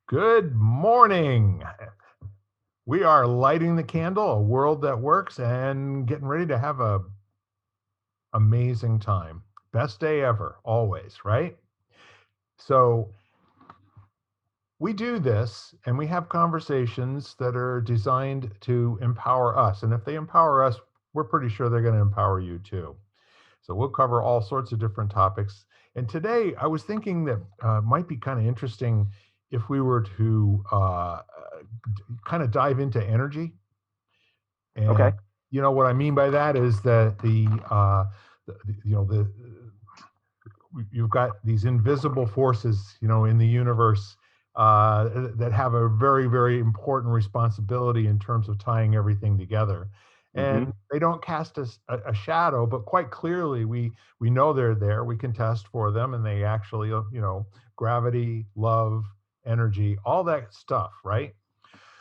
Good morning. We are lighting the candle, a world that works, and getting ready to have a amazing time. Best day ever, always, right? So we do this and we have conversations that are designed to empower us. And if they empower us, we're pretty sure they're going to empower you too. So we'll cover all sorts of different topics. And today I was thinking that might be kind of interesting if we were to kind of dive into energy. And Okay. what I mean by that is that the you've got these invisible forces, in the universe that have a very, very important responsibility in terms of tying everything together. And hmm they don't cast us a shadow, but quite clearly we know they're there. We can test for them, and they actually, gravity, love, energy, all that stuff, right?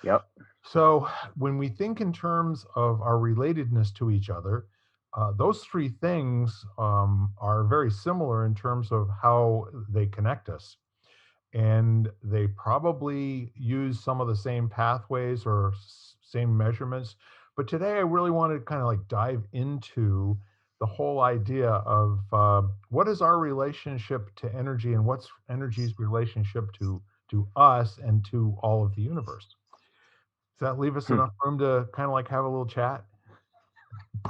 Yep. So when we think in terms of our relatedness to each other, those three things are very similar in terms of how they connect us. And they probably use some of the same pathways or same measurements. But today I really wanted to kind of like dive into the whole idea of what is our relationship to energy and what's energy's relationship to us and to all of the universe. Does that leave us Hmm. enough room to kind of like have a little chat?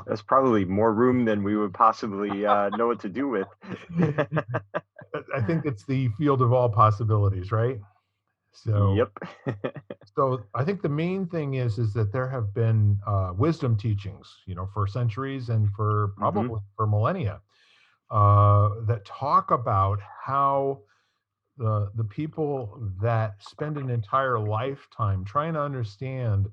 That's probably more room than we would possibly know what to do with. I think it's the field of all possibilities, right? So, Yep. so I think the main thing is that there have been wisdom teachings, for centuries and for hmm probably for millennia, that talk about how the people that spend an entire lifetime trying to understand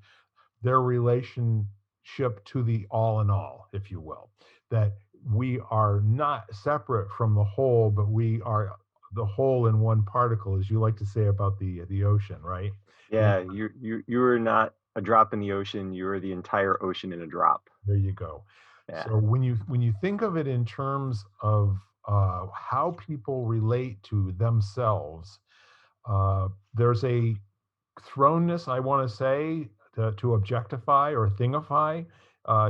their relationship to the all in all, if you will, that we are not separate from the whole, but we are the whole in one particle, as you like to say about the ocean, right? And Yeah, you are not a drop in the ocean. You are the entire ocean in a drop. there you go. Yeah. So when you think of it in terms of how people relate to themselves, there's a thrownness, I want to say, to objectify or thingify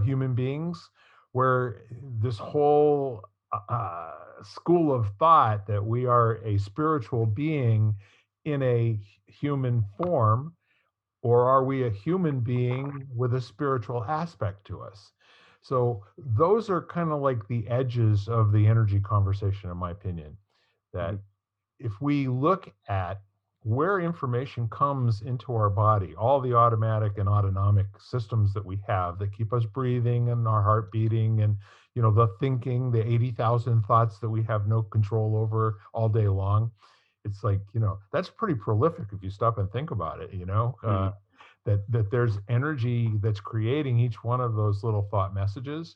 human beings, where this whole school of thought that we are a spiritual being in a human form, or are we a human being with a spiritual aspect to us? So those are kind of like the edges of the energy conversation, in my opinion. That Mhm. if we look at where information comes into our body, all the automatic and autonomic systems that we have that keep us breathing and our heart beating and the thinking, the 80,000 thoughts that we have no control over all day long. It's like, that's pretty prolific if you stop and think about it, Mhm. that there's energy that's creating each one of those little thought messages,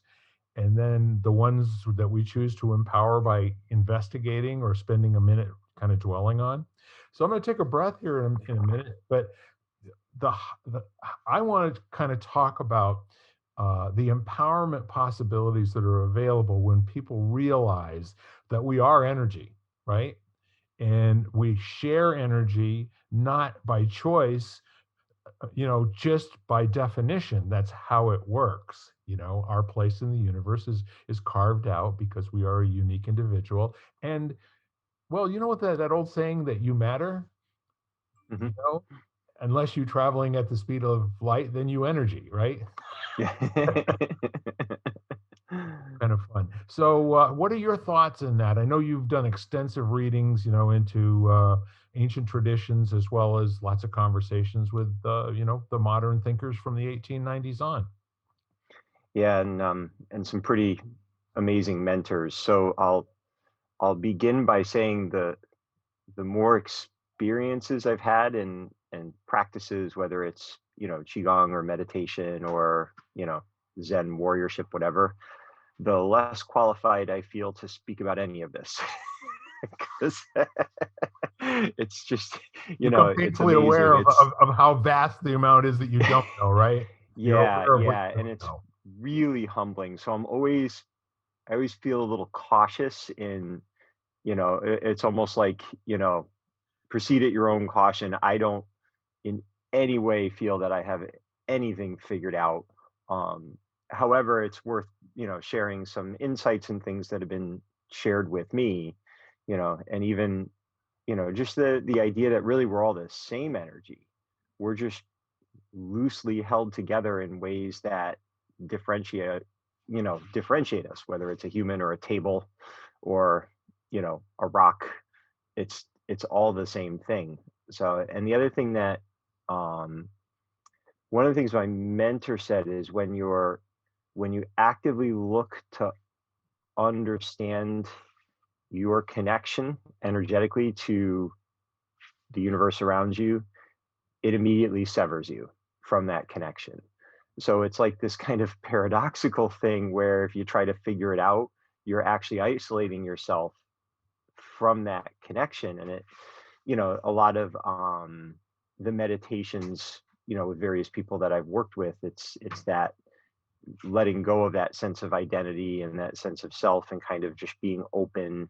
and then the ones that we choose to empower by investigating or spending a minute kind of dwelling on. So I'm going to take a breath here in a minute, but the, the I want to kind of talk about the empowerment possibilities that are available when people realize that we are energy, right? And we share energy not by choice, just by definition. That's how it works. Our place in the universe is carved out because we are a unique individual. And well, you know what, that old saying that you matter, you Mhm. know, unless you're traveling at the speed of light, then you energy, right? Yeah. Kind of fun. So what are your thoughts in that? I know you've done extensive readings, into ancient traditions, as well as lots of conversations with the modern thinkers from the 1890s on. Yeah, and some pretty amazing mentors. So I'll begin by saying the more experiences I've had and practices, whether it's, qigong or meditation or, Zen warriorship, whatever, the less qualified I feel to speak about any of this. Because it's just, Become it's painfully amazing. aware of, It's of how vast the amount is that you don't know, right? You're yeah, aware of what yeah, you and don't it's know. really humbling. So I always feel a little cautious in, it's almost like, proceed at your own caution. I don't in any way feel that I have anything figured out. Um, However, it's worth, sharing some insights and things that have been shared with me, and even, just the idea that really we're all the same energy. We're just loosely held together in ways that differentiate, differentiate us, whether it's a human or a table or, a rock. It's all the same thing. So, and the other thing that, um, one of the things my mentor said is when you actively look to understand your connection energetically to the universe around you, it immediately severs you from that connection. So it's like this kind of paradoxical thing where if you try to figure it out, you're actually isolating yourself from that connection. And a lot of the meditations, with various people that I've worked with, it's that letting go of that sense of identity and that sense of self and kind of just being open,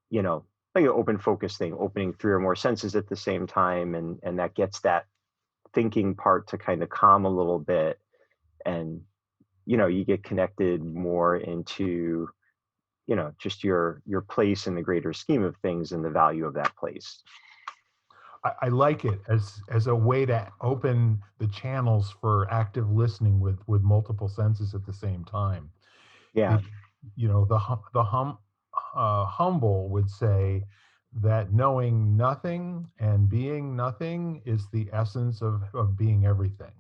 you know, like an open focus thing, opening three or more senses at the same time. And that gets that thinking part to kind of calm a little bit. And, you get connected more into, just your place in the greater scheme of things and the value of that place. I like it as a way to open the channels for active listening with multiple senses at the same time. Yeah. The humble would say that knowing nothing and being nothing is the essence of being everything.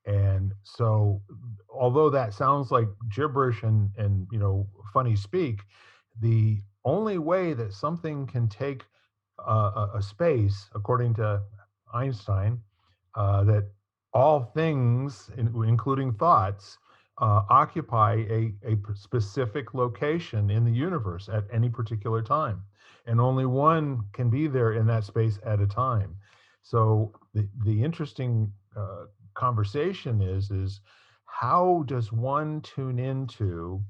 And so, although that sounds like gibberish and funny speak, the only way that something can take a space, according to Einstein, that all things, including thoughts, occupy a specific location in the universe at any particular time, and only one can be there in that space at a time. So the interesting conversation is how does one tune into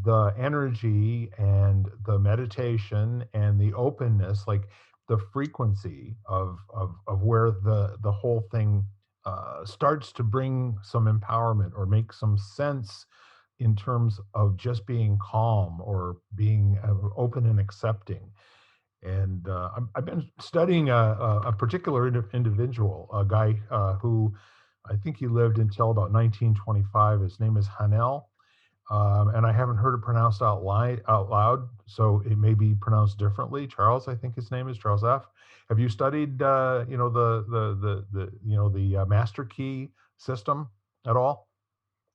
the energy and the meditation and the openness, like the frequency of where the whole thing starts to bring some empowerment or make some sense in terms of just being calm or being open and accepting. And I've been studying a particular individual, a guy who I think he lived until about 1925. His name is Hanel, and I haven't heard it pronounced out loud, so it may be pronounced differently. Charles, I think his name is Charles F. Have you studied, the master key system at all?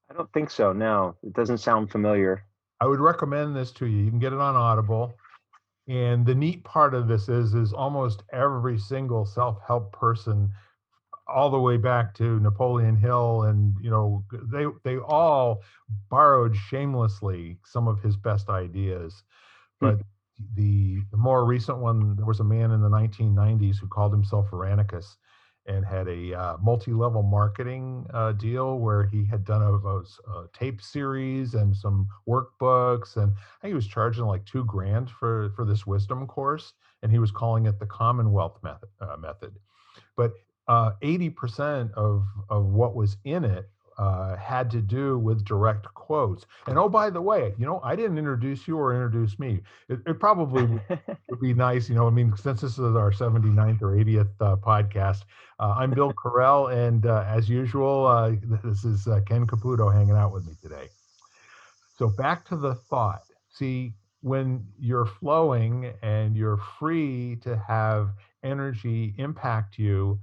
I don't think so. No, it doesn't sound familiar. I would recommend this to you. You can get it on Audible. And the neat part of this is almost every single self-help person all the way back to Napoleon Hill, and they all borrowed shamelessly some of his best ideas. Hmm. But the more recent one, there was a man in the 1990s who called himself Veronicus and had a multi-level marketing deal where he had done a tape series and some workbooks, and I think he was charging like $2,000 for this wisdom course, and he was calling it the Commonwealth method. But 80% of what was in it had to do with direct quotes. And oh, by the way, I didn't introduce you or introduce me. It probably would be nice, I mean, since this is our 79th or 80th podcast. I'm Bill Correll, and as usual, this is Ken Caputo hanging out with me today. So back to the thought. See, when you're flowing and you're free to have energy impact you,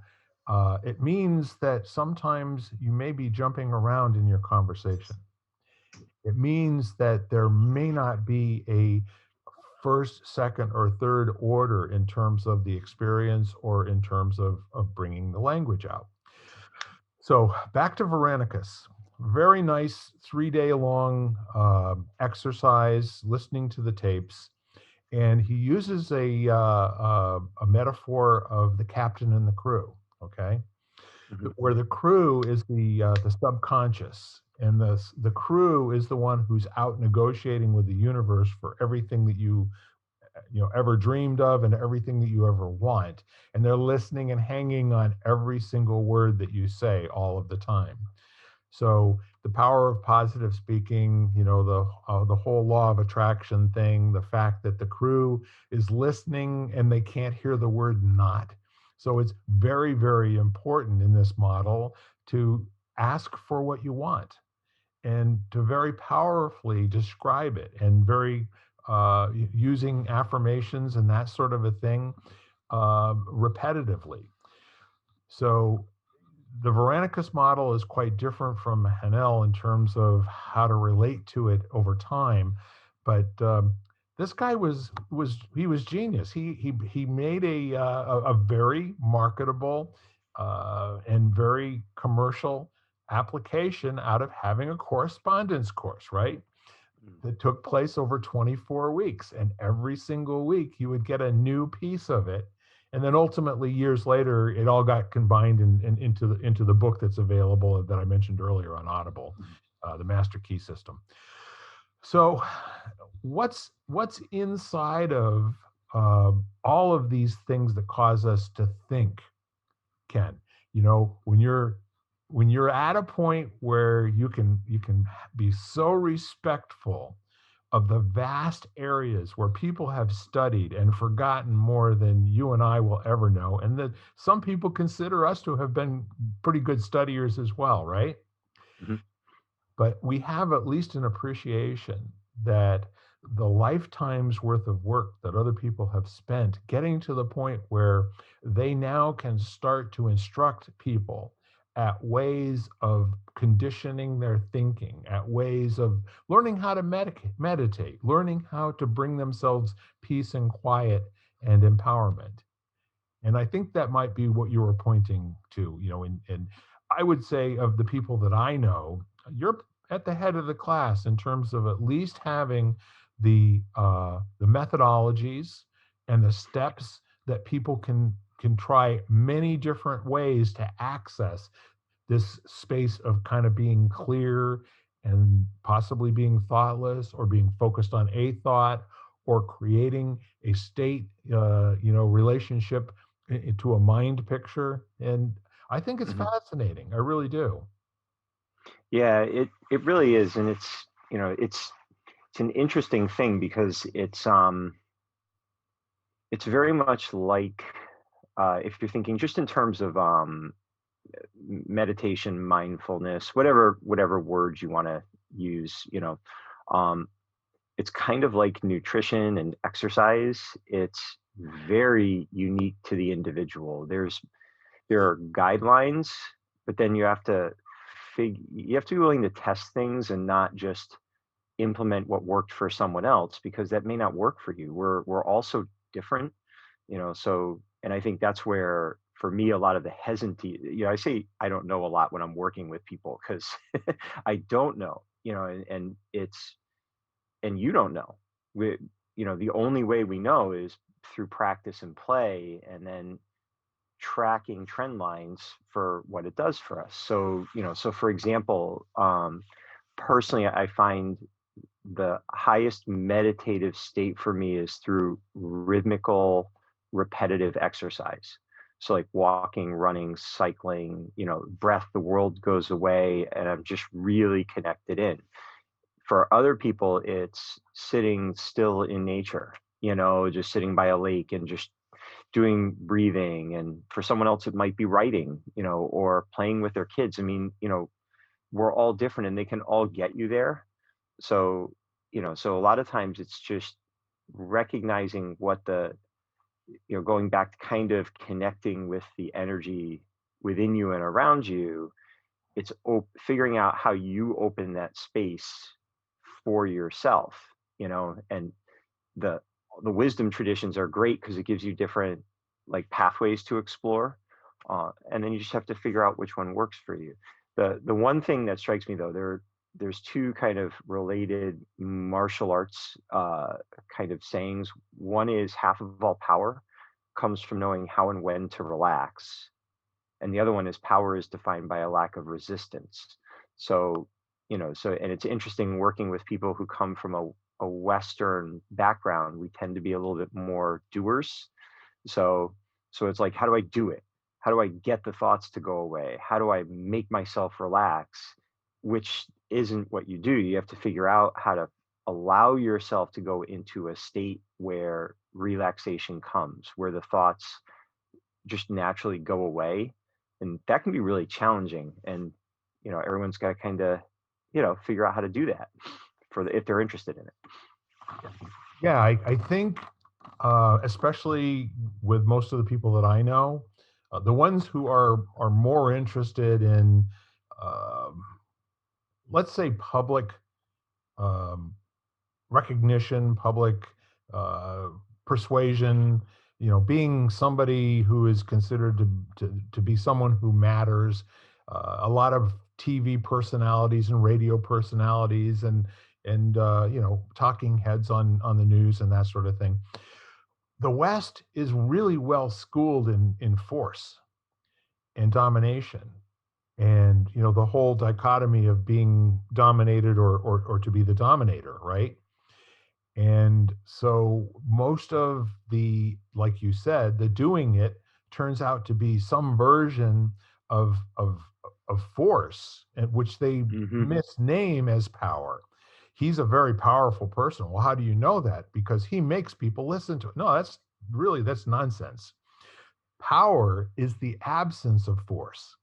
it means that sometimes you may be jumping around in your conversation. It means that there may not be a first, second, or third order in terms of the experience or in terms of bringing the language out. So back to Veronicus. Very nice 3-day long exercise, listening to the tapes. And he uses a metaphor of the captain and the crew, okay? Mhm. Where the crew is the subconscious, and the crew is the one who's out negotiating with the universe for everything that you ever dreamed of, and everything that you ever want. And they're listening and hanging on every single word that you say all of the time. So the power of positive speaking, the whole law of attraction thing, the fact that the crew is listening and they can't hear the word not. So it's very, very important in this model to ask for what you want and to very powerfully describe it, and very using affirmations and that sort of a thing repetitively. So the Veronicus model is quite different from Hanel in terms of how to relate to it over time, but this guy was genius. He made a very marketable and very commercial application out of having a correspondence course, right? Mm. That took place over 24 weeks. And every single week you would get a new piece of it. And then ultimately, years later, it all got combined into the book that's available that I mentioned earlier on Audible, the Master Key System. So, what's inside of all of these things that cause us to think, Ken? When you're at a point where you can be so respectful of the vast areas where people have studied and forgotten more than you and I will ever know, and that some people consider us to have been pretty good studiers as well, right? Mhm. But we have at least an appreciation that the lifetime's worth of work that other people have spent getting to the point where they now can start to instruct people at ways of conditioning their thinking, at ways of learning how to meditate, learning how to bring themselves peace and quiet and empowerment. And I think that might be what you were pointing to, and I would say of the people that I know, you're at the head of the class in terms of at least having the methodologies and the steps that people can try many different ways to access this space of kind of being clear and possibly being thoughtless or being focused on a thought or creating a state relationship into a mind picture. And I think it's Mhm. fascinating. I really do. Yeah, it really is, and it's an interesting thing because it's very much like if you're thinking just in terms of meditation, mindfulness, whatever words you want to use, um, it's kind of like nutrition and exercise. It's very unique to the individual. There are guidelines, but then you have to be willing to test things and not just implement what worked for someone else because that may not work for you. We're also different, so and I think that's where for me a lot of the hesitancy, I say I don't know a lot when I'm working with people because I don't know, and it's and you don't know. The only way we know is through practice and play and then tracking trend lines for what it does for us. So for example, personally, I find the highest meditative state for me is through rhythmical, repetitive exercise. So like walking, running, cycling, breath, the world goes away and I'm just really connected in. For other people, it's sitting still in nature, just sitting by a lake and just doing breathing. And for someone else, it might be writing, or playing with their kids. I mean, we're all different and they can all get you there. So, so a lot of times it's just recognizing what going back to kind of connecting with the energy within you and around you. It's figuring out how you open that space for yourself, and the the wisdom traditions are great because it gives you different like pathways to explore, and then you just have to figure out which one works for you. The one thing that strikes me though, there's two kind of related martial arts kind of sayings. One is half of all power comes from knowing how and when to relax, and the other one is power is defined by a lack of resistance. So and it's interesting working with people who come from a Western background, we tend to be a little bit more doers. So it's like, how do I do it? How do I get the thoughts to go away? How do I make myself relax? Which isn't what you do. You have to figure out how to allow yourself to go into a state where relaxation comes, where the thoughts just naturally go away. And that can be really challenging. And, everyone's got to kind of, figure out how to do that if they're interested in it. Yeah, I think, especially with most of the people that I know, the ones who are more interested in, um, let's say, public um, recognition, public uh, persuasion, being somebody who is considered to be someone who matters. A lot of TV personalities and radio personalities and talking heads on the news and that sort of thing. The West is really well schooled in force and domination, and the whole dichotomy of being dominated or to be the dominator, right? And so most of the, like you said, the doing it turns out to be some version of force, which they Hmm. misname as power. He's a very powerful person. Well, how do you know that? Because he makes people listen to it. No, that's nonsense. Power is the absence of force.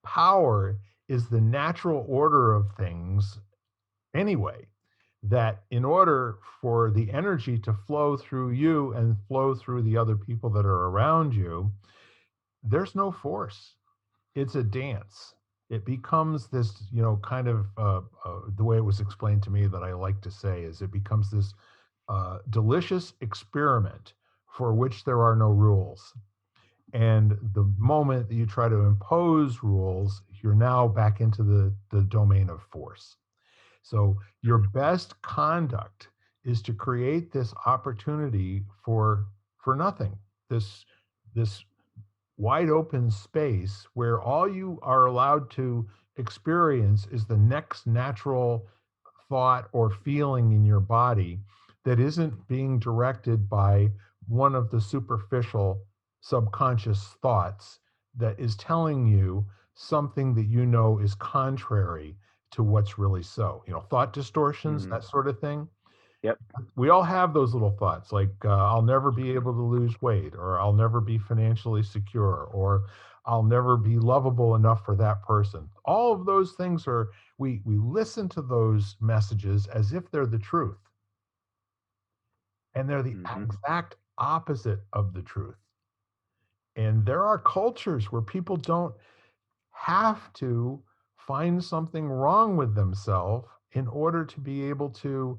Power is the natural order of things anyway, that in order for the energy to flow through you and flow through the other people that are around you, there's no force. It's a dance. It becomes this, kind of the way it was explained to me that I like to say is it becomes this delicious experiment for which there are no rules. And the moment that you try to impose rules, you're now back into the domain of force. So your best conduct is to create this opportunity for nothing. This wide open space where all you are allowed to experience is the next natural thought or feeling in your body that isn't being directed by one of the superficial subconscious thoughts that is telling you something that you know is contrary to what's really so. Thought distortions, Hmm. that sort of thing. Yep. We all have those little thoughts like, I'll never be able to lose weight, or I'll never be financially secure, or I'll never be lovable enough for that person. All of those things we listen to those messages as if they're the truth, and they're the Hmm. exact opposite of the truth. And there are cultures where people don't have to find something wrong with themselves in order to be able to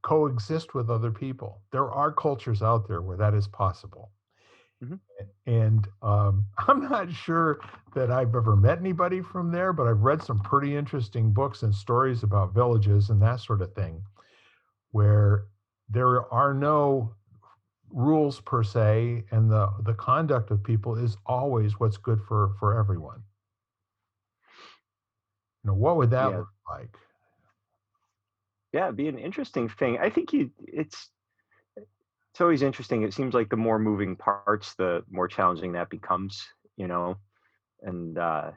coexist with other people. There are cultures out there where that is possible. Hmm. And I'm not sure that I've ever met anybody from there, but I've read some pretty interesting books and stories about villages and that sort of thing, where there are no rules per se, and the conduct of people is always what's good for everyone. What would that Yeah. look like? Yeah. It'd be an interesting thing. I think it's always interesting. It seems like the more moving parts, the more challenging that becomes, you know, and the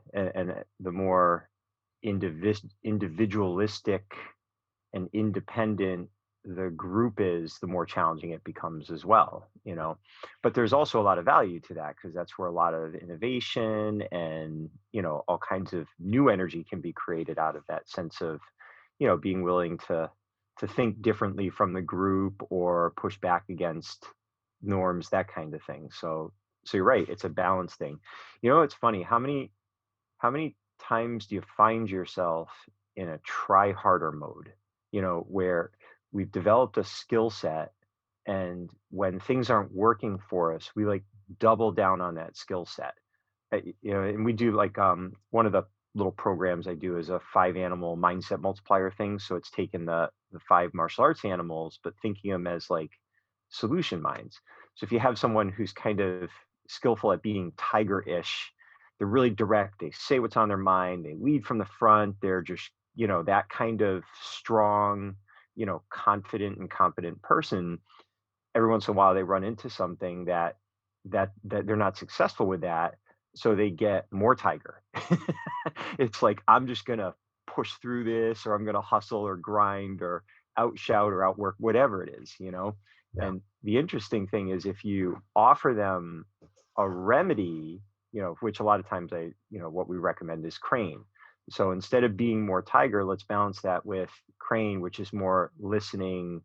more individualistic and independent the group is, the more challenging it becomes as well. But there's also a lot of value to that because that's where a lot of innovation and, all kinds of new energy can be created out of that sense of, being willing to think differently from the group or push back against norms, that kind of thing. So you're right, it's a balance thing. It's funny, how many times do you find yourself in a try harder mode, where we've developed a skill set, and when things aren't working for us, we like double down on that skill set. And we do like one of the little programs I do is a 5 animal mindset multiplier thing. So it's taking the 5 martial arts animals, but thinking them as like solution minds. So if you have someone who's kind of skillful at being tiger-ish, they're really direct, they say what's on their mind, they lead from the front, they're just, that kind of strong, confident and competent person, every once in a while they run into something that they're not successful with that, so they get more tiger. It's like, I'm just gonna push through this, or I'm gonna hustle or grind or outshout or outwork whatever it is, Yeah. and the interesting thing is, if you offer them a remedy, which a lot of times what we recommend is crane. So instead of being more tiger, let's balance that with crane, which is more listening,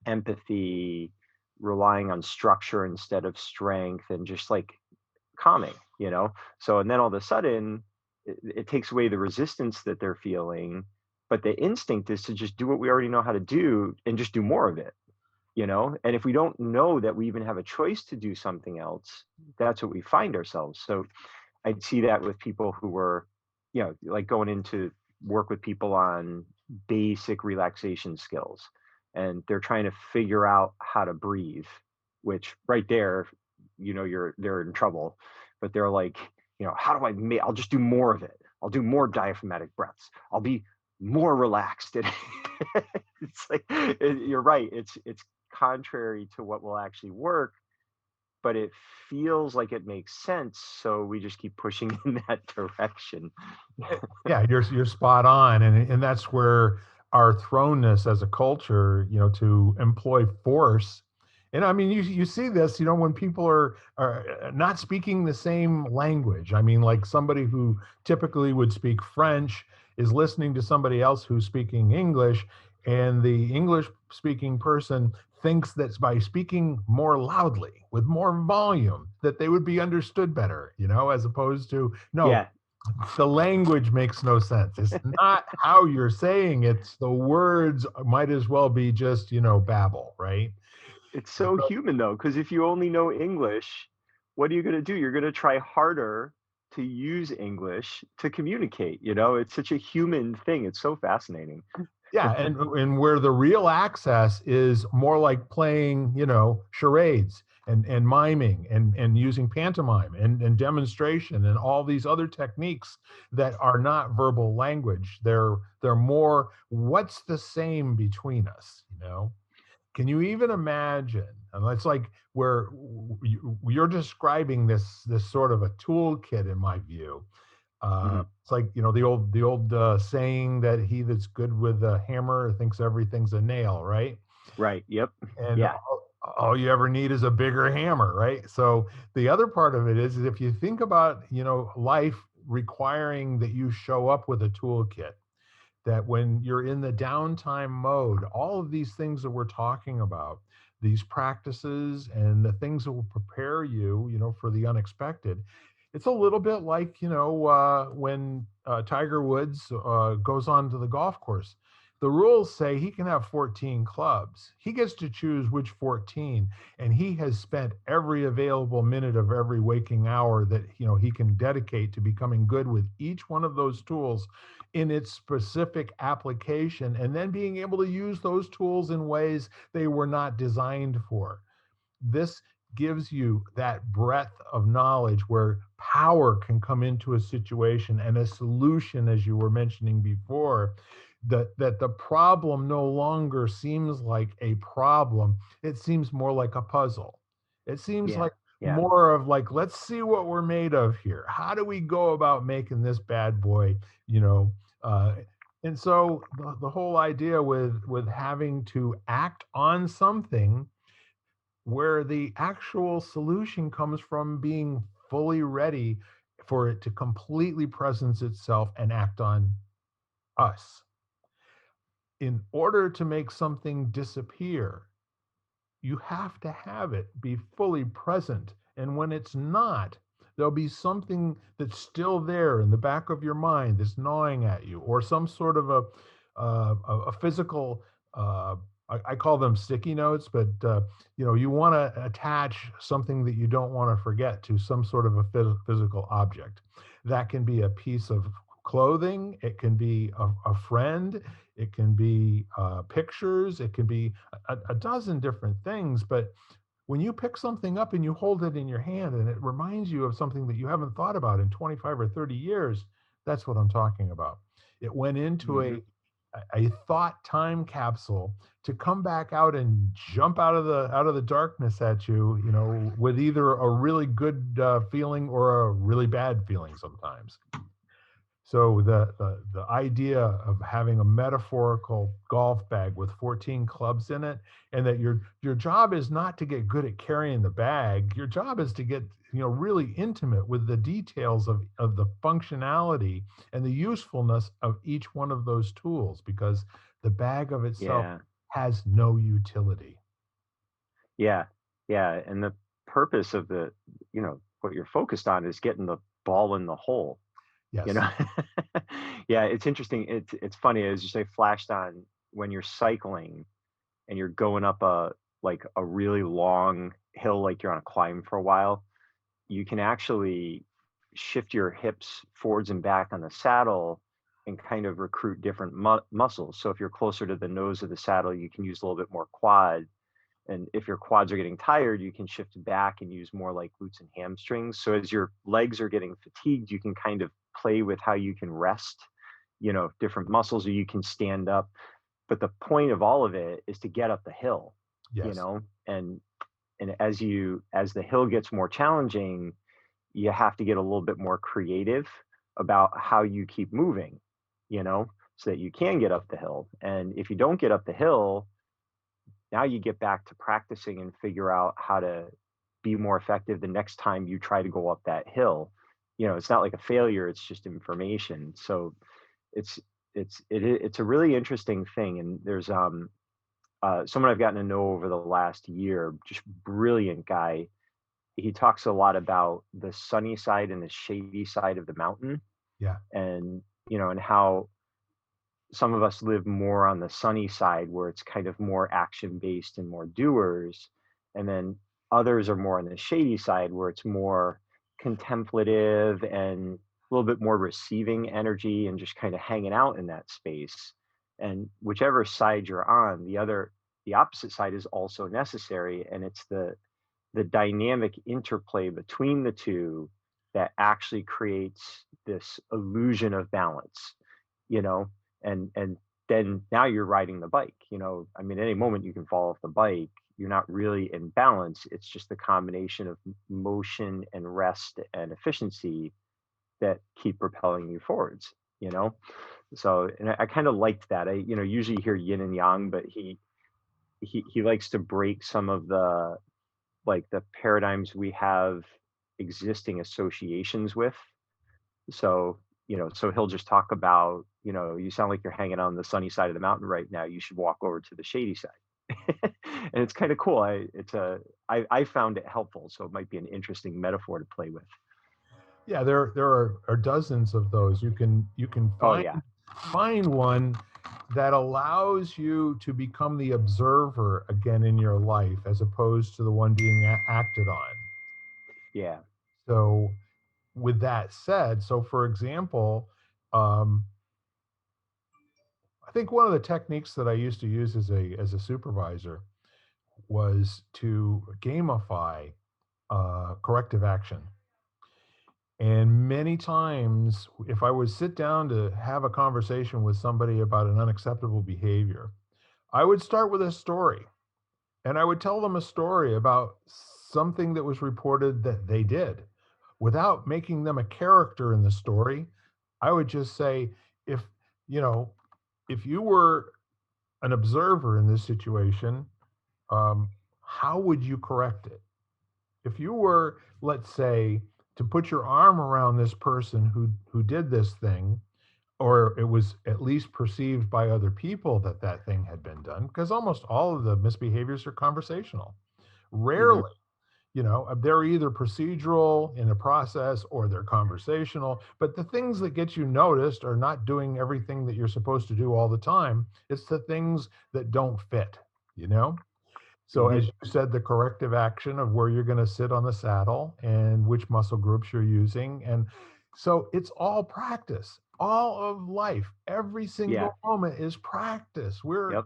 empathy, relying on structure instead of strength, and just like calming. So, and then all of a sudden, it takes away the resistance that they're feeling, but the instinct is to just do what we already know how to do and just do more of it. And if we don't know that we even have a choice to do something else, that's what we find ourselves. So I'd see that with people who were, like going into work with people on basic relaxation skills, and they're trying to figure out how to breathe, which right there, they're in trouble. But they're like, how do I make, I'll just do more of it. I'll do more diaphragmatic breaths. I'll be more relaxed. And it's like, you're right. It's contrary to what will actually work, but it feels like it makes sense, so we just keep pushing in that direction. Yeah, you're spot on, and that's where our thrownness as a culture, to employ force. And I mean, you see this, when people are not speaking the same language. I mean, like somebody who typically would speak French is listening to somebody else who's speaking English, and the English speaking person thinks that by speaking more loudly with more volume that they would be understood better, as opposed to no, Yeah, the language makes no sense. It's not how you're saying it. It's the words might as well be just, babble, right? it's so So, human though, because if you only know English, what are you going to do? You're going to try harder to use English to communicate. It's such a human thing. It's so fascinating. yeah, and where the real access is more like playing, charades and miming and using pantomime and demonstration and all these other techniques that are not verbal language. They're more what's the same between us, Can you even imagine? And it's like where you're describing this sort of a toolkit, in my view. Mhm. It's like the old saying that he that's good with a hammer thinks everything's a nail, right? Right. Yep. And Yeah. all you ever need is a bigger hammer, right? So the other part of it is if you think about life requiring that you show up with a toolkit, that when you're in the downtime mode, all of these things that we're talking about, these practices and the things that will prepare you, for the unexpected, it's a little bit like, when Tiger Woods goes on to the golf course. The rules say he can have 14 clubs. He gets to choose which 14, and he has spent every available minute of every waking hour that he can dedicate to becoming good with each one of those tools in its specific application, and then being able to use those tools in ways they were not designed for. This gives you that breadth of knowledge where power can come into a situation and a solution, as you were mentioning before, that the problem no longer seems like a problem. It seems more like a puzzle. It seems Yeah. like Yeah. more of like, let's see what we're made of here. How do we go about making this bad boy, you know? Uh, and so the whole idea with having to act on something where the actual solution comes from being fully ready for it to completely presence itself and act on us. In order to make something disappear, you have to have it be fully present. And when it's not, there'll be something that's still there in the back of your mind that's gnawing at you, or some sort of a physical. I call them sticky notes, but you want to attach something that you don't want to forget to some sort of a physical object. That can be a piece of clothing. It can be a friend. It can be pictures. It can be a dozen different things. But when you pick something up and you hold it in your hand and it reminds you of something that you haven't thought about in 25 or 30 years, that's what I'm talking about. It went into Mhm. a thought time capsule to come back out and jump out of the darkness at you, you know, with either a really good feeling or a really bad feeling sometimes. So the idea of having a metaphorical golf bag with 14 clubs in it, and that your job is not to get good at carrying the bag. Your job is to get, you know, really intimate with the details of the functionality and the usefulness of each one of those tools, because the bag of itself Yeah. has no utility. Yeah. Yeah. And the purpose of what you're focused on is getting the ball in the hole, you Yes. know? Yeah, it's interesting. It's funny, as you say, flashed on when you're cycling and you're going up a really long hill, like you're on a climb for a while, you can actually shift your hips forwards and back on the saddle and kind of recruit different muscles. So if you're closer to the nose of the saddle, you can use a little bit more quad. And if your quads are getting tired, you can shift back and use more like glutes and hamstrings. So as your legs are getting fatigued, you can kind of play with how you can rest, different muscles, or you can stand up. But the point of all of it is to get up the hill, you Yes. know, and as the hill gets more challenging, you have to get a little bit more creative about how you keep moving, so that you can get up the hill. And if you don't get up the hill, now you get back to practicing and figure out how to be more effective the next time you try to go up that hill. It's not like a failure, it's just information. So it's it's a really interesting thing. And there's someone I've gotten to know over the last year, just brilliant guy. He talks a lot about the sunny side and the shady side of the mountain, Yeah. and and how some of us live more on the sunny side where it's kind of more action based and more doers, and then others are more on the shady side where it's more contemplative and a little bit more receiving energy and just kind of hanging out in that space. And whichever side you're on, the opposite side is also necessary, and it's the dynamic interplay between the two that actually creates this illusion of balance, you know, and then now you're riding the bike, I mean, any moment you can fall off the bike. You're not really in balance. It's just the combination of motion and rest and efficiency that keep propelling you forwards, you know? So, and I kind of liked that. Usually you hear yin and yang, but he likes to break some of the paradigms we have existing associations with. So, so he'll just talk about, you sound like you're hanging on the sunny side of the mountain right now. You should walk over to the shady side. And it's kind of cool. I found it helpful. So it might be an interesting metaphor to play with. Yeah, there are dozens of those. You can Oh find yeah. one that allows you to become the observer again in your life, as opposed to the one being acted on. Yeah. So, with that said, so for example, um, I think one of the techniques that I used to use as a supervisor was to gamify corrective action. And many times, if I would sit down to have a conversation with somebody about an unacceptable behavior, I would start with a story, and I would tell them a story about something that was reported that they did without making them a character in the story. I would just say, if, you know, if you were an observer in this situation, um, how would you correct it? If you were, let's say, to put your arm around this person who did this thing, or it was at least perceived by other people that that thing had been done, because almost all of the misbehaviors are conversational. Hmm. Rarely, they're either procedural in a process or they're conversational. But the things that get you noticed are not doing everything that you're supposed to do all the time. It's the things that don't fit, you know? So, Hmm. as you said, the corrective action of where you're going to sit on the saddle and which muscle groups you're using. And so it's all practice, all of life. Every Yeah. single moment is practice. We're Yep.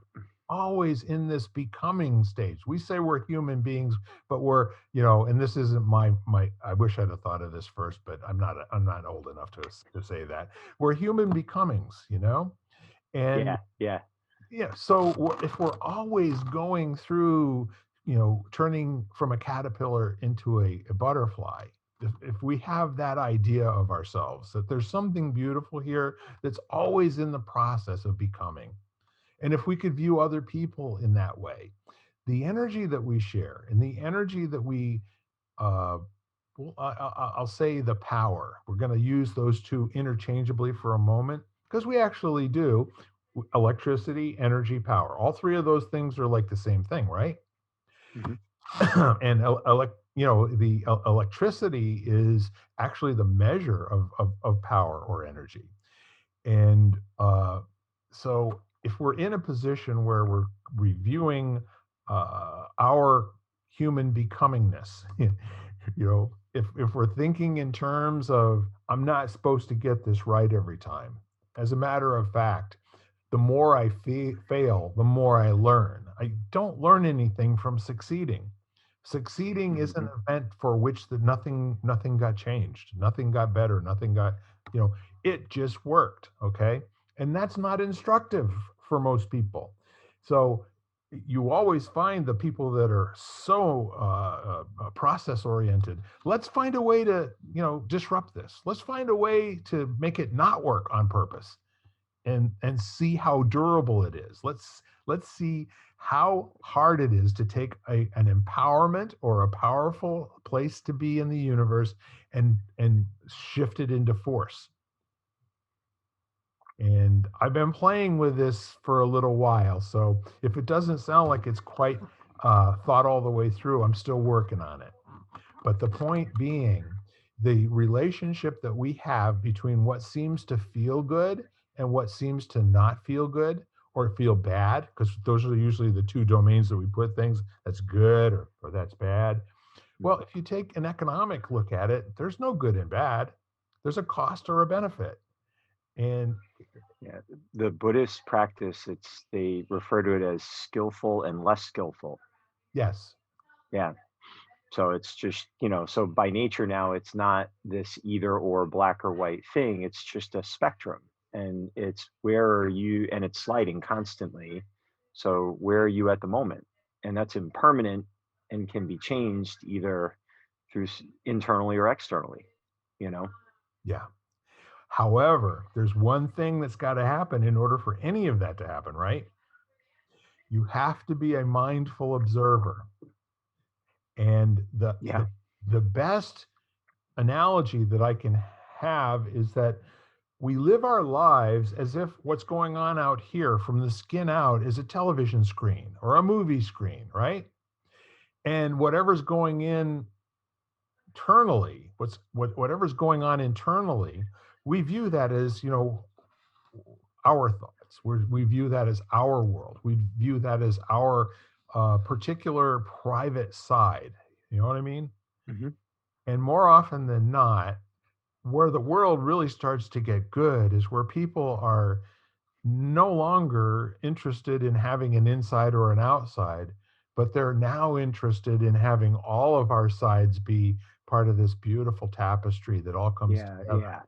always in this becoming stage. We say we're human beings, but we're, and this isn't I wish I'd have thought of this first, but I'm not old enough to say that. We're human becomings, And Yeah. Yeah. yeah, so if we're always going through, turning from a caterpillar into a butterfly, if we have that idea of ourselves, that there's something beautiful here that's always in the process of becoming, and if we could view other people in that way, the energy that we share and the energy that we, uh, well, I'll say the power. We're going to use those two interchangeably for a moment because we actually do. Electricity, energy, power. All three of those things are like the same thing, right? Hmm. And the electricity is actually the measure of power or energy. And so if we're in a position where we're reviewing our human becomingness, if we're thinking in terms of, I'm not supposed to get this right every time. As a matter of fact, the more I fail, the more I learn. I don't learn anything from succeeding. Succeeding is an Hmm. event for which nothing got changed, nothing got better, nothing got, you know, it just worked, okay? And that's not instructive for most people. So you always find the people that are so process oriented. Let's find a way to, disrupt this. Let's find a way to make it not work on purpose and see how durable it is. Let's see how hard it is to take an empowerment or a powerful place to be in the universe and shift it into force. And I've been playing with this for a little while, so if it doesn't sound like it's quite thought all the way through, I'm still working on it. But the point being, the relationship that we have between what seems to feel good and what seems to not feel good or feel bad, because those are usually the two domains that we put things, that's good or that's bad. Well, if you take an economic look at it, there's no good and bad. There's a cost or a benefit. And Yeah. The Buddhist practice, they refer to it as skillful and less skillful. yes, Yeah. So it's just, so by nature now, it's not this either or black or white thing. It's just a spectrum. And it's where are you, and it's sliding constantly. So where are you at the moment? And that's impermanent and can be changed either through internally or externally, you know? yeah. However, there's one thing that's got to happen in order for any of that to happen, right? You have to be a mindful observer. And Yeah. the best analogy that I can have is that we live our lives as if what's going on out here from the skin out is a television screen or a movie screen, right? And whatever's going in internally, whatever's going on internally, we view that as, our thoughts. We view that as our world. We view that as our particular private side. You know what I mean? Hmm. And more often than not, where the world really starts to get good is where people are no longer interested in having an inside or an outside, but they're now interested in having all of our sides be part of this beautiful tapestry that all comes Yeah. together. Yeah.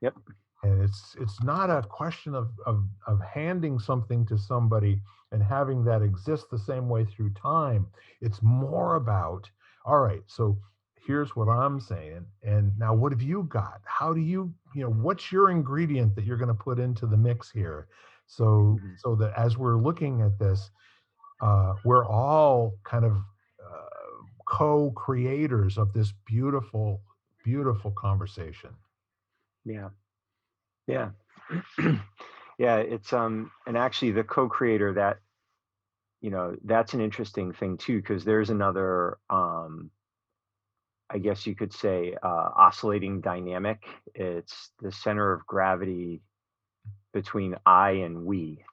Yep. And it's not a question of handing something to somebody and having that exist the same way through time. It's more about, all right, so here's what I'm saying. And now what have you got? How do what's your ingredient that you're going to put into the mix here? Hmm. So that as we're looking at this, we're all kind of co-creators of this beautiful, beautiful conversation. Yeah. Yeah. Yeah. And actually the co-creator, that, that's an interesting thing too, because there's another, I guess you could say, oscillating dynamic. It's the center of gravity between I and we,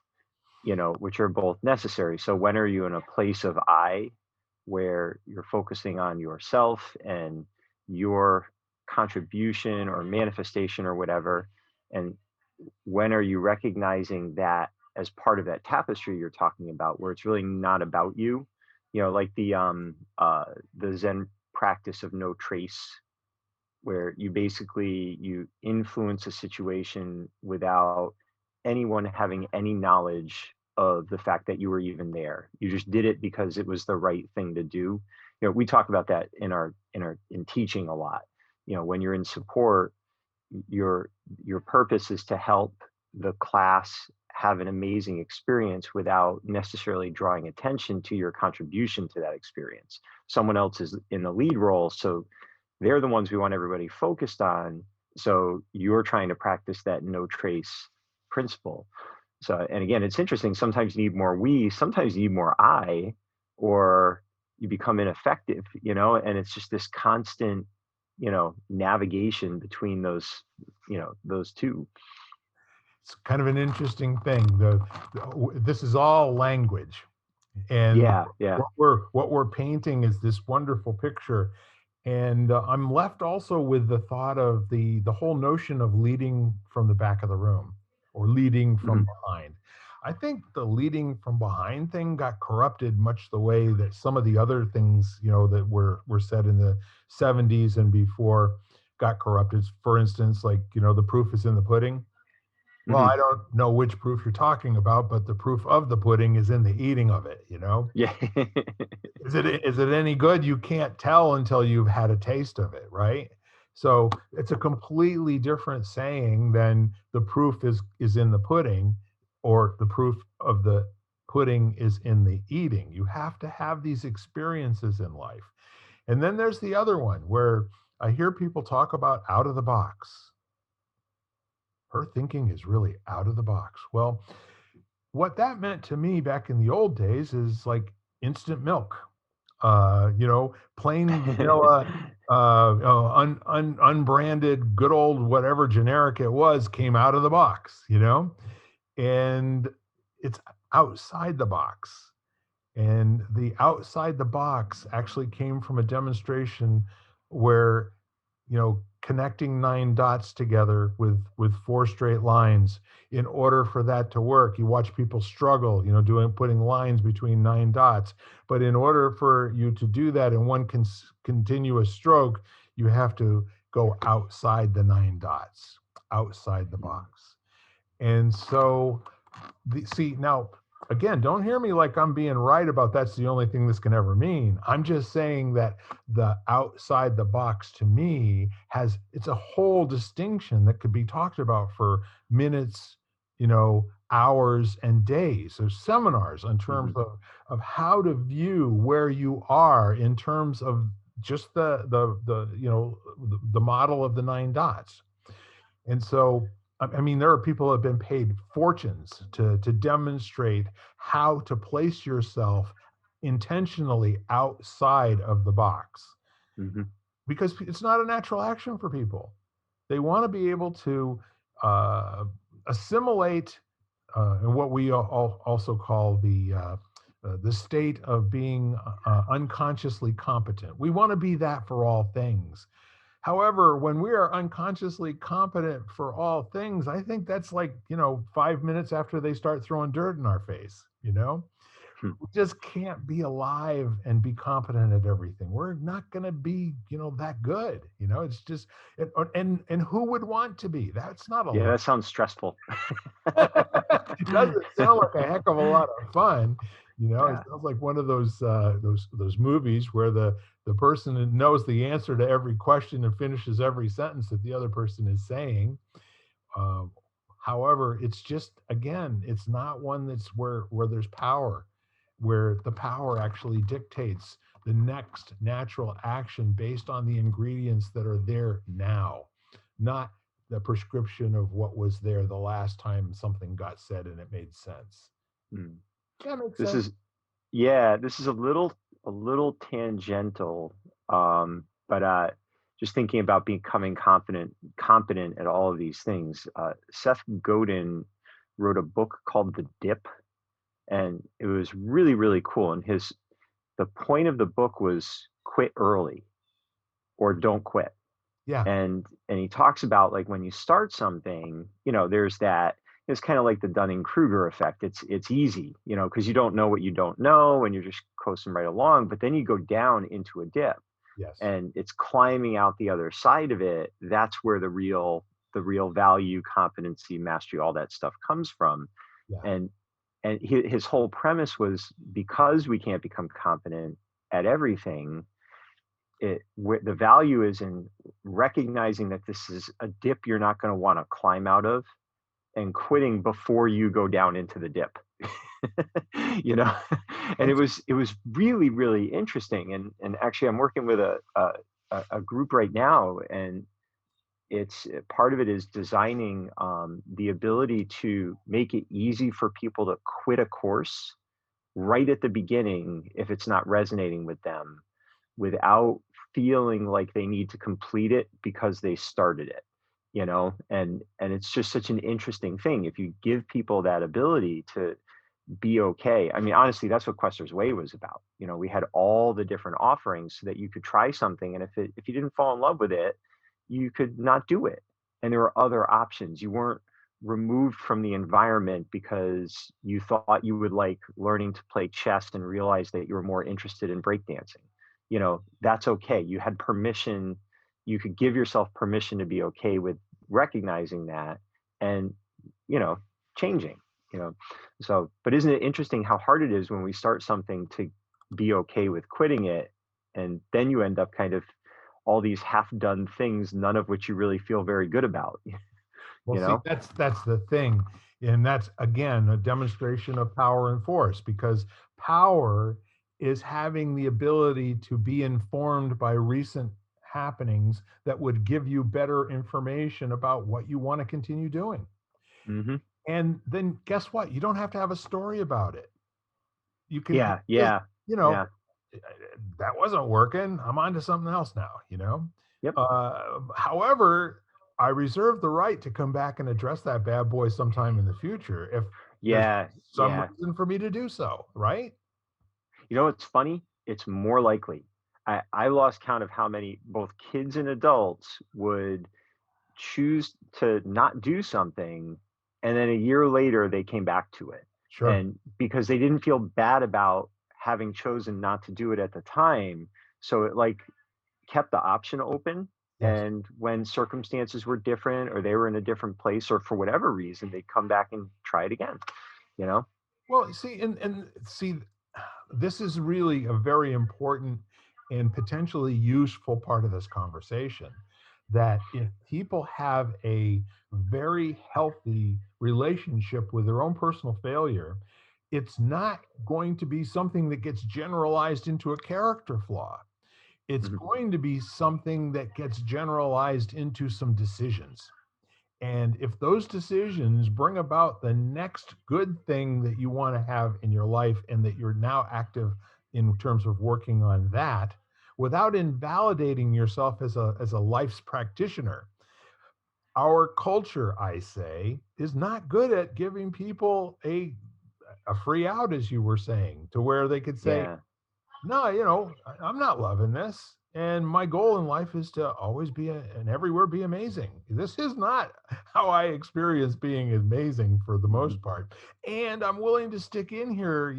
which are both necessary. So when are you in a place of I where you're focusing on yourself and your contribution or manifestation or whatever? And when are you recognizing that as part of that tapestry you're talking about, where it's really not about you? Like the Zen practice of no trace, where you basically you influence a situation without anyone having any knowledge of the fact that you were even there. You just did it because it was the right thing to do. You know, we talk about that in teaching a lot. You know, when you're in support, your your purpose is to help the class have an amazing experience without necessarily drawing attention to your contribution to that experience. Someone else is in the lead role, so they're the ones we want everybody focused on. So you're trying to practice that no trace principle. So, and again, it's interesting. Sometimes you need more we, sometimes you need more I, or you become ineffective, you know, and it's just this constant, you know, navigation between those two. It's kind of an interesting thing. This is all language, and Yeah, yeah. what we're painting is this wonderful picture. And I'm left also with the thought of the whole notion of leading from the back of the room or leading from Mhm, behind. I think the leading from behind thing got corrupted much the way that some of the other things, that were said in the 70s and before got corrupted. For instance, like, the proof is in the pudding. Well, mhm. I don't know which proof you're talking about, but the proof of the pudding is in the eating of it. Yeah. Is it any good? You can't tell until you've had a taste of it, right? So it's a completely different saying than the proof is in the pudding, or the proof of the pudding is in the eating. You have to have these experiences in life. And then there's the other one where I hear people talk about out of the box. Her thinking is really out of the box. Well, what that meant to me back in the old days is like instant milk, plain vanilla, unbranded, good old whatever generic it was came out of the box, and it's outside the box. And the outside the box actually came from a demonstration where, connecting 9 dots together with 4 straight lines. In order for that to work, you watch people struggle, putting lines between 9 dots. But in order for you to do that in one continuous stroke, you have to go outside the 9 dots, outside the Mm, box. And so, see, now, again, don't hear me like I'm being right about that's the only thing this can ever mean. I'm just saying that the outside the box to me it's a whole distinction that could be talked about for minutes, hours and days. There's seminars in terms mhm, of how to view where you are in terms of just the model of the 9 dots. And so, I mean, there are people who have been paid fortunes to demonstrate how to place yourself intentionally outside of the box, mhm, because it's not a natural action for people. They want to be able to uh, assimilate, and what we also call the state of being unconsciously competent. We want to be that for all things. However, when we are unconsciously competent for all things, I think that's like, 5 minutes after they start throwing dirt in our face. hmm. We just can't be alive and be competent at everything. We're not going to be, that good. It's just, and who would want to be? That's not a Yeah, lot. that sounds stressful. It doesn't sound like a heck of a lot of fun. It Yeah. sounds like one of those movies where the person knows the answer to every question and finishes every sentence that the other person is saying. Um, However, it's just, again, it's not one that's where there's power, where the power actually dictates the next natural action based on the ingredients that are there now, not the prescription of what was there the last time something got said and it made sense. Mm. That makes This sense. is Yeah, this is a little tangential, but just thinking about becoming competent at all of these things. Seth Godin wrote a book called The Dip, and it was really, really cool. And the point of the book was quit early or don't quit. Yeah. And he talks about, like, when you start something, there's that. It's kind of like the Dunning-Kruger effect. It's easy, because you don't know what you don't know, and you're just coasting right along. But then you go down into a dip, Yes. and it's climbing out the other side of it. That's where the real the real value, competency, mastery, all that stuff comes from. Yeah. And his whole premise was, because we can't become competent at everything, the value is in recognizing that this is a dip you're not going to want to climb out of, and quitting before you go down into the dip. you know and That's it was really, really interesting. And actually, I'm working with a group right now, and it's part of it is designing the ability to make it easy for people to quit a course right at the beginning if it's not resonating with them, without feeling like they need to complete it because they started it. And it's just such an interesting thing if you give people that ability to be okay. I mean, honestly, that's what Quester's Way was about. We had all the different offerings so that you could try something, and if you didn't fall in love with it, you could not do it. And there were other options. You weren't removed from the environment because you thought you would like learning to play chess and realize that you were more interested in breakdancing. That's okay. You had permission. You could give yourself permission to be okay with recognizing that, and you know changing. you know but isn't it interesting how hard it is when we start something to be okay with quitting it, and then you end up kind of all these half done things, none of which you really feel very good about. Well, you see, know that's the thing, and that's again a demonstration of power and force, because power is having the ability to be informed by recent happenings that would give you better information about what you want to continue doing. hmm And then guess what? You don't have to have a story about it. You yeah, can just, yeah, you know, yeah. that wasn't working. I'm on to something else now. Yep. However, I reserve the right to come back and address that bad boy sometime in the future if there's Yeah, some yeah. reason for me to do so, right? What's funny? It's more likely. I lost count of how many both kids and adults would choose to not do something, and then a year later they came back to it. Sure. And because they didn't feel bad about having chosen not to do it at the time, so it like kept the option open. Yes. And when circumstances were different, or they were in a different place, or for whatever reason, they'd come back and try it again. you know Well, see, and see, this is really a very important and potentially useful part of this conversation. That if people have a very healthy relationship with their own personal failure, it's not going to be something that gets generalized into a character flaw. It's Mhm. going to be something that gets generalized into some decisions. And if those decisions bring about the next good thing that you want to have in your life, and that you're now active in terms of working on that without invalidating yourself as a life's practitioner, our culture, I say, is not good at giving people a free out, as you were saying, to where they could say, Yeah, no, I'm not loving this. And my goal in life is to always be and everywhere be amazing. This is not how I experience being amazing for the hmm most part. And I'm willing to stick in here,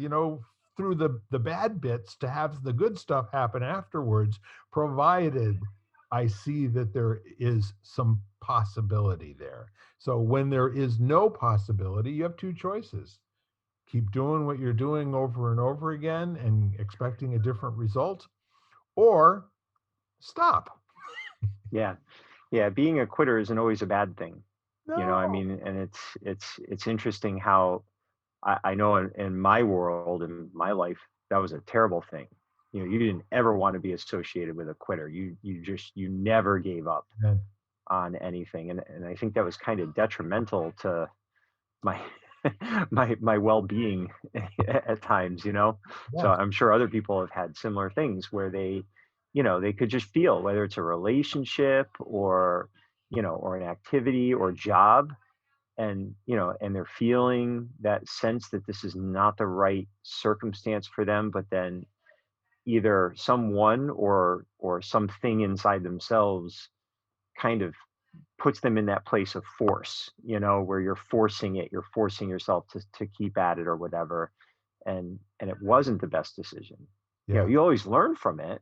through the bad bits to have the good stuff happen afterwards, provided I see that there is some possibility there. So when there is no possibility, you have two choices: keep doing what you're doing over and over again and expecting a different result, or stop. yeah, yeah. Being a quitter isn't always a bad thing. I No. mean, and it's interesting how I know in my world, in my life, that was a terrible thing. You didn't ever want to be associated with a quitter. You never gave up And on anything, and I think that was kind of detrimental to my my well-being at times. So yes. I'm sure other people have had similar things where they could just feel, whether it's a relationship, or an activity or job, and they're feeling that sense that this is not the right circumstance for them, but then either someone or something inside themselves kind of puts them in that place of force, where you're forcing yourself to keep at it or whatever. And it wasn't the best decision. Yeah. You always learn from it,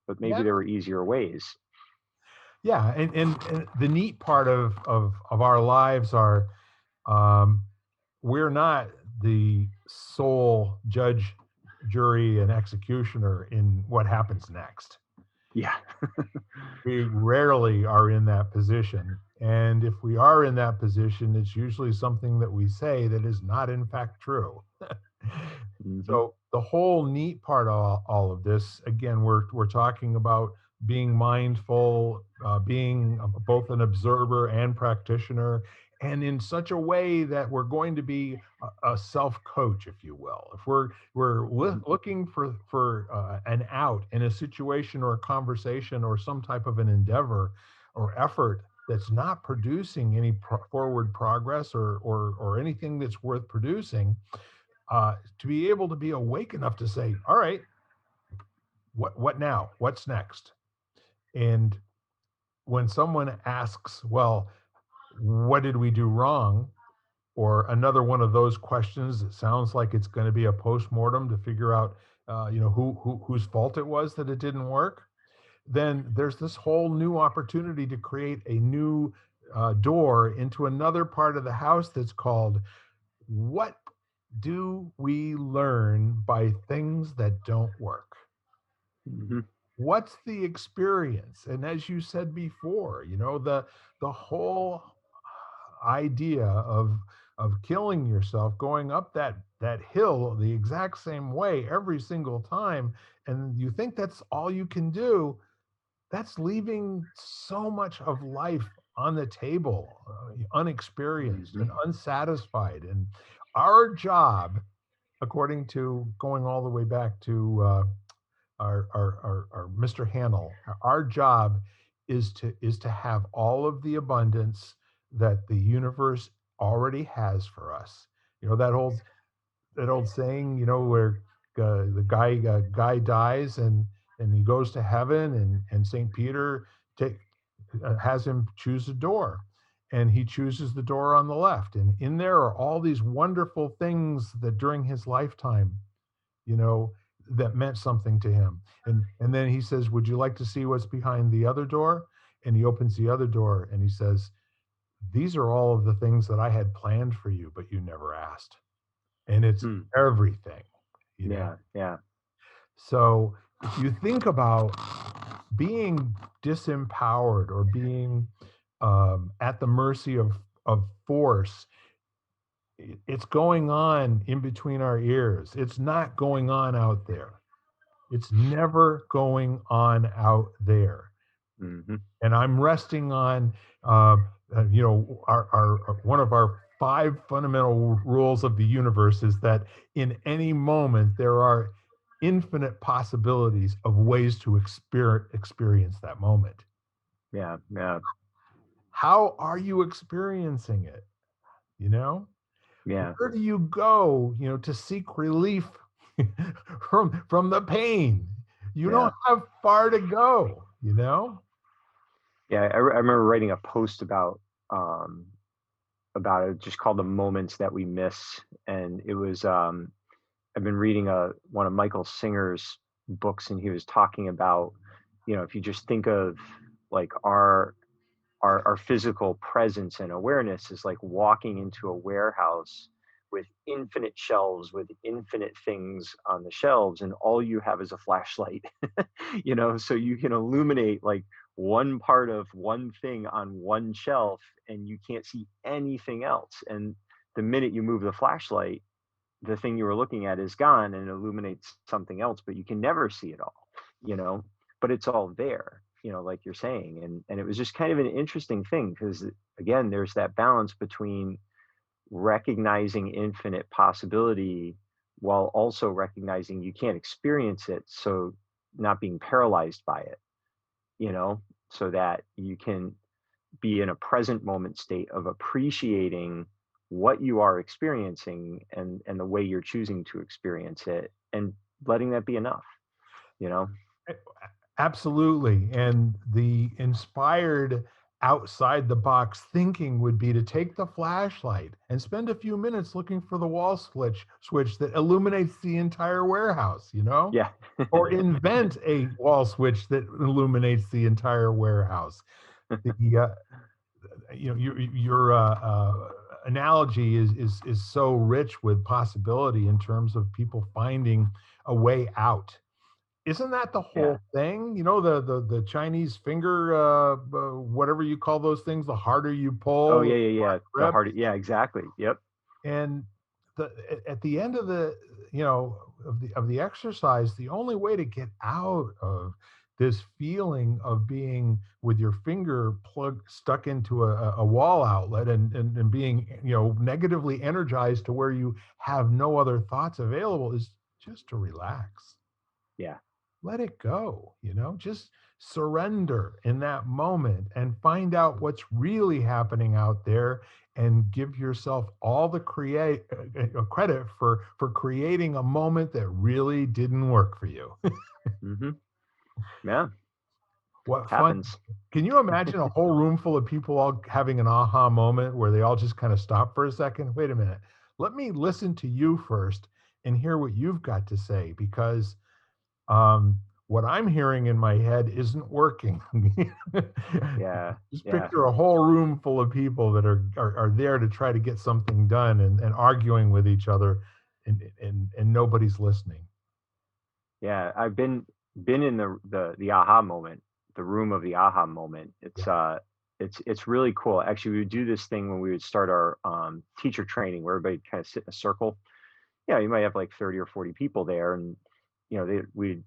but maybe Yeah. there were easier ways. Yeah, and the neat part of our lives are, um, we're not the sole judge, jury, and executioner in what happens next. Yeah. We rarely are in that position. And if we are in that position, it's usually something that we say that is not in fact true. Hmm. So the whole neat part of all of this, again, we're talking about being mindful, being both an observer and practitioner, and in such a way that we're going to be a self coach, if you will. If looking for an out in a situation or a conversation or some type of an endeavor or effort that's not producing any forward progress or anything that's worth producing, to be able to be awake enough to say, all right, what now? What's next? And when someone asks, well, what did we do wrong? Or another one of those questions that sounds like it's going to be a postmortem to figure out, whose fault it was that it didn't work. Then there's this whole new opportunity to create a new door into another part of the house that's called, what do we learn by things that don't work? Hmm. What's the experience? And as you said before, the whole idea of killing yourself, going up that hill the exact same way every single time, and you think that's all you can do, that's leaving so much of life on the table, unexperienced and Hmm. unsatisfied. And our job, according to going all the way back to our Mr. Hanel, our job is to have all of the abundance that the universe already has for us. You know that old saying, where the guy dies and he goes to heaven, and Saint Peter take has him choose a door, and he chooses the door on the left, and in there are all these wonderful things that during his lifetime, you know, that meant something to him. And then he says, "Would you like to see what's behind the other door?" And he opens the other door and he says, "These are all of the things that I had planned for you, but you never asked." And it's Mm. everything, you know. Yeah. Yeah. So if you think about being disempowered or being at the mercy of force, it's going on in between our ears. It's not going on out there. It's never going on out there. Hmm. And I'm resting on, our one of our five fundamental rules of the universe is that in any moment there are infinite possibilities of ways to experience that moment. Yeah. Yeah. How are you experiencing it? You know, Yeah. where do you go, to seek relief from the pain? You Yeah. don't have far to go, you know? Yeah. I remember writing a post um, about it, just called "The Moments That We Miss," and it was I've been reading one of Michael Singer's books, and he was talking about, if you just think of like our physical presence and awareness is like walking into a warehouse with infinite shelves with infinite things on the shelves, and all you have is a flashlight. So you can illuminate like one part of one thing on one shelf, and you can't see anything else. And the minute you move the flashlight, the thing you were looking at is gone and it illuminates something else, but you can never see it all, you know, but it's all there, like you're saying. And it was just kind of an interesting thing because, again, there's that balance between recognizing infinite possibility while also recognizing you can't experience it. So not being paralyzed by it, you know, so that you can be in a present moment state of appreciating what you are experiencing and the way you're choosing to experience it, and letting that be enough, you know. Absolutely. And the inspired outside the box thinking would be to take the flashlight and spend a few minutes looking for the wall switch that illuminates the entire warehouse, Yeah. or invent a wall switch that illuminates the entire warehouse. the your analogy is so rich with possibility in terms of people finding a way out. Isn't that the Yeah. whole thing? You know, the Chinese finger, whatever you call those things, the harder you Oh, pull, yeah, the yeah, more yeah. it The grips. hard yeah, exactly. Yep. And at the end of the, of the exercise, the only way to get out of this feeling of being with your finger plugged stuck into a wall outlet, and being, negatively energized to where you have no other thoughts available, is just to relax. Yeah. Let it go, just surrender in that moment and find out what's really happening out there, and give yourself all the credit for creating a moment that really didn't work for you. Mhm. Yeah, What fun. happens. Can you imagine a whole room full of people all having an aha moment where they all just kind of stop for a second? Wait a minute. Let me listen to you first and hear what you've got to say, because um, what I'm hearing in my head isn't working. Yeah, Just yeah, picture a whole room full of people that are there to try to get something done, and arguing with each other, and nobody's listening. yeah. I've been in the aha moment, the room of the aha moment. Yeah. It's really cool. Actually, we would do this thing when we would start our teacher training, where everybody kind of sit in a circle. Yeah, you might have like 30 or 40 people there, and I we'd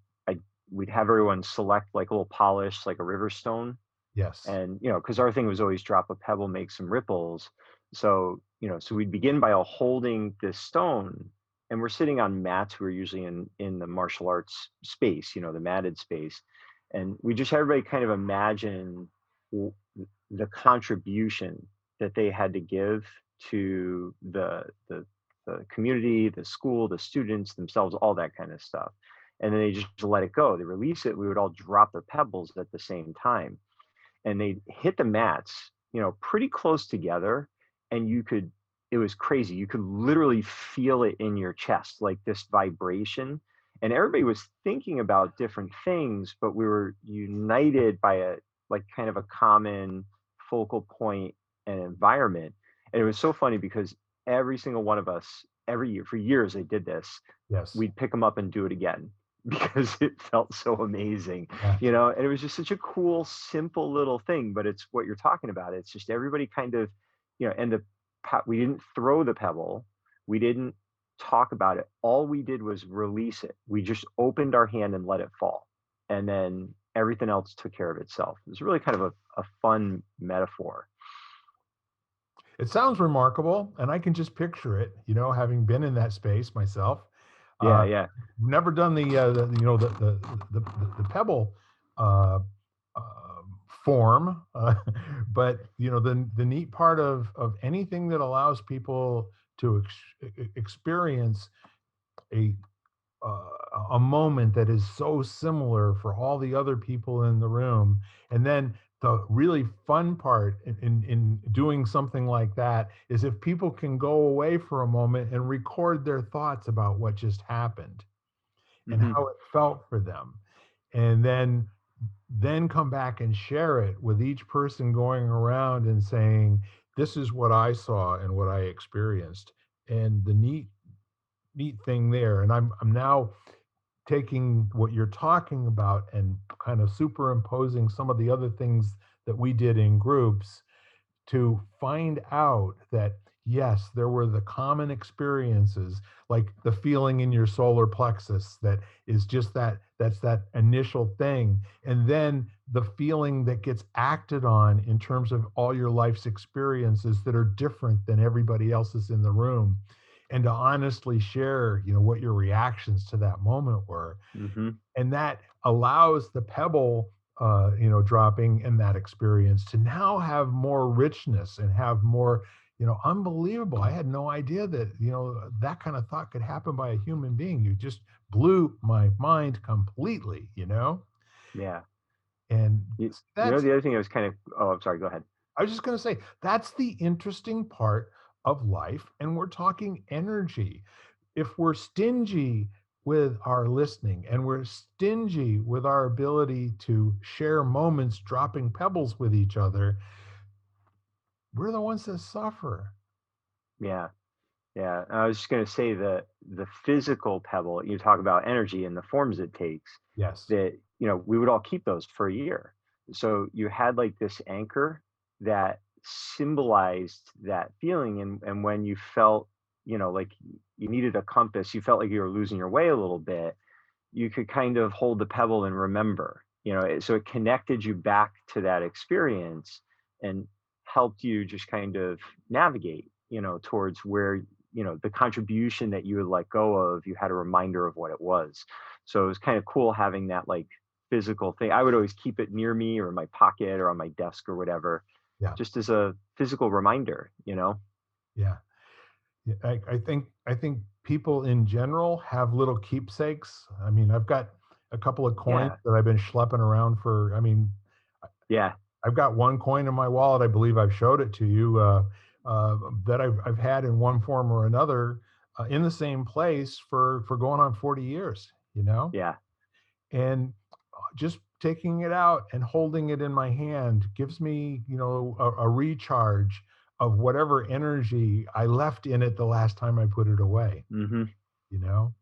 have everyone select like a little polish, like a river stone. Yes. And because our thing was always drop a pebble, make some ripples. So so we'd begin by all holding this stone, and we're sitting on mats. We're usually in the martial arts space, the matted space, and we just have everybody kind of imagine w- the contribution that they had to give to the community, the school, the students themselves, all that kind of stuff. And then they just let it go. They release it. We would all drop the pebbles at the same time, and they hit the mats, pretty close together. And it was crazy. You could literally feel it in your chest, like this vibration. And everybody was thinking about different things, but we were united by like kind of a common focal point and environment. And it was so funny because every single one of us, every year, for years, they did this. Yes. We'd pick them up and do it again because it felt so amazing, Yeah. and it was just such a cool, simple little thing, but it's what you're talking about. It's just everybody kind of, and we didn't throw the pebble. We didn't talk about it. All we did was release it. We just opened our hand and let it fall. And then everything else took care of itself. It was really kind of a fun metaphor. It sounds remarkable, and I can just picture it, having been in that space myself. Yeah, Uh, yeah. Never done the pebble uh, form, but the neat part of anything that allows people to experience a uh, a moment that is so similar for all the other people in the room. And then the really fun part in doing something like that is if people can go away for a moment and record their thoughts about what just happened and Hmm. how it felt for them. And then come back and share it with each person going around and saying, this is what I saw and what I experienced. And the neat thing there, and I'm now taking what you're talking about and kind of superimposing some of the other things that we did in groups to find out that yes, there were the common experiences, like the feeling in your solar plexus that is just that's that initial thing, and then the feeling that gets acted on in terms of all your life's experiences that are different than everybody else's in the room, and to honestly share, what your reactions to that moment were. Hmm. And that allows the pebble, dropping in that experience to now have more richness and have more, unbelievable. I had no idea that, that kind of thought could happen by a human being. You just blew my mind completely. Yeah. And that's, The other thing I was kind of, oh, I'm sorry, go ahead. I was just going to say, that's the interesting part of life. And we're talking energy. If we're stingy with our listening, and we're stingy with our ability to share moments dropping pebbles with each other, we're the ones that suffer. Yeah. Yeah. I was just going to say that the physical pebble, you talk about energy and the forms it takes, Yes. that, we would all keep those for a year. So you had like this anchor that symbolized that feeling. And when you felt, like you needed a compass, you felt like you were losing your way a little bit, you could kind of hold the pebble and remember, so it connected you back to that experience and helped you just kind of navigate, towards where, the contribution that you would let go of, you had a reminder of what it was. So it was kind of cool having that like physical thing. I would always keep it near me or in my pocket or on my desk or whatever, Yeah. just as a physical reminder. Yeah. Yeah, I think people in general have little keepsakes. I mean, I've got a couple of coins Yeah. that I've been schlepping around for. I mean, Yeah. I've got one coin in my wallet. I believe I've showed it to you, that I've had in one form or another, in the same place for going on 40 years. Yeah. And just taking it out and holding it in my hand gives me, a recharge of whatever energy I left in it the last time I put it away, Hmm. you know,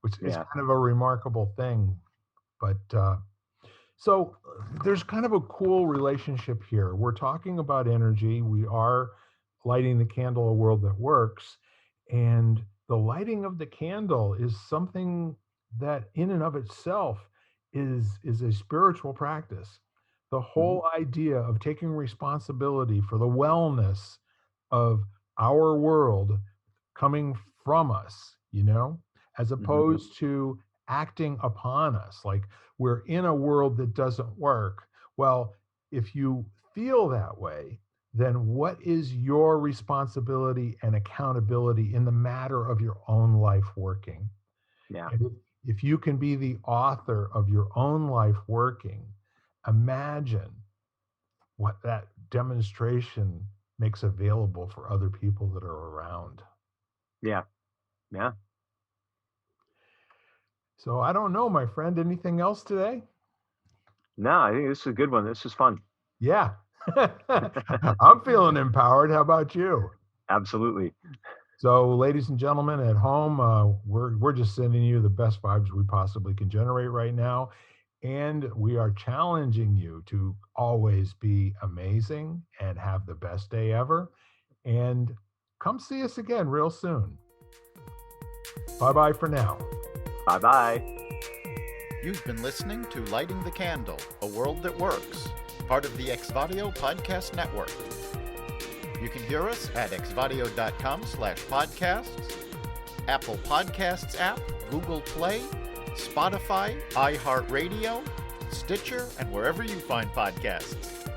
which is Yeah. kind of a remarkable thing. But so there's kind of a cool relationship here. We're talking about energy. We are lighting the candle, a world that works. And the lighting of the candle is something that in and of itself is a spiritual practice. The Hmm. whole idea of taking responsibility for the wellness of our world coming from us, as Hmm. opposed to acting upon us. Like we're in a world that doesn't work. Well, if you feel that way, then what is your responsibility and accountability in the matter of your own life working? Yeah. And if you can be the author of your own life working, imagine what that demonstration makes available for other people that are around. Yeah. Yeah. So I don't know, my friend. Anything else today? No, I think this is a good one. This was fun. Yeah. I'm feeling empowered. How about you? Absolutely. So, ladies and gentlemen at home, we're just sending you the best vibes we possibly can generate right now, and we are challenging you to always be amazing and have the best day ever. And come see us again real soon. Bye bye for now. Bye bye. You've been listening to Lighting the Candle, a world that works, part of the Exvadio Podcast Network. You can hear us at exvadio.com/podcasts, Apple Podcasts app, Google Play, Spotify, iHeartRadio, Stitcher, and wherever you find podcasts.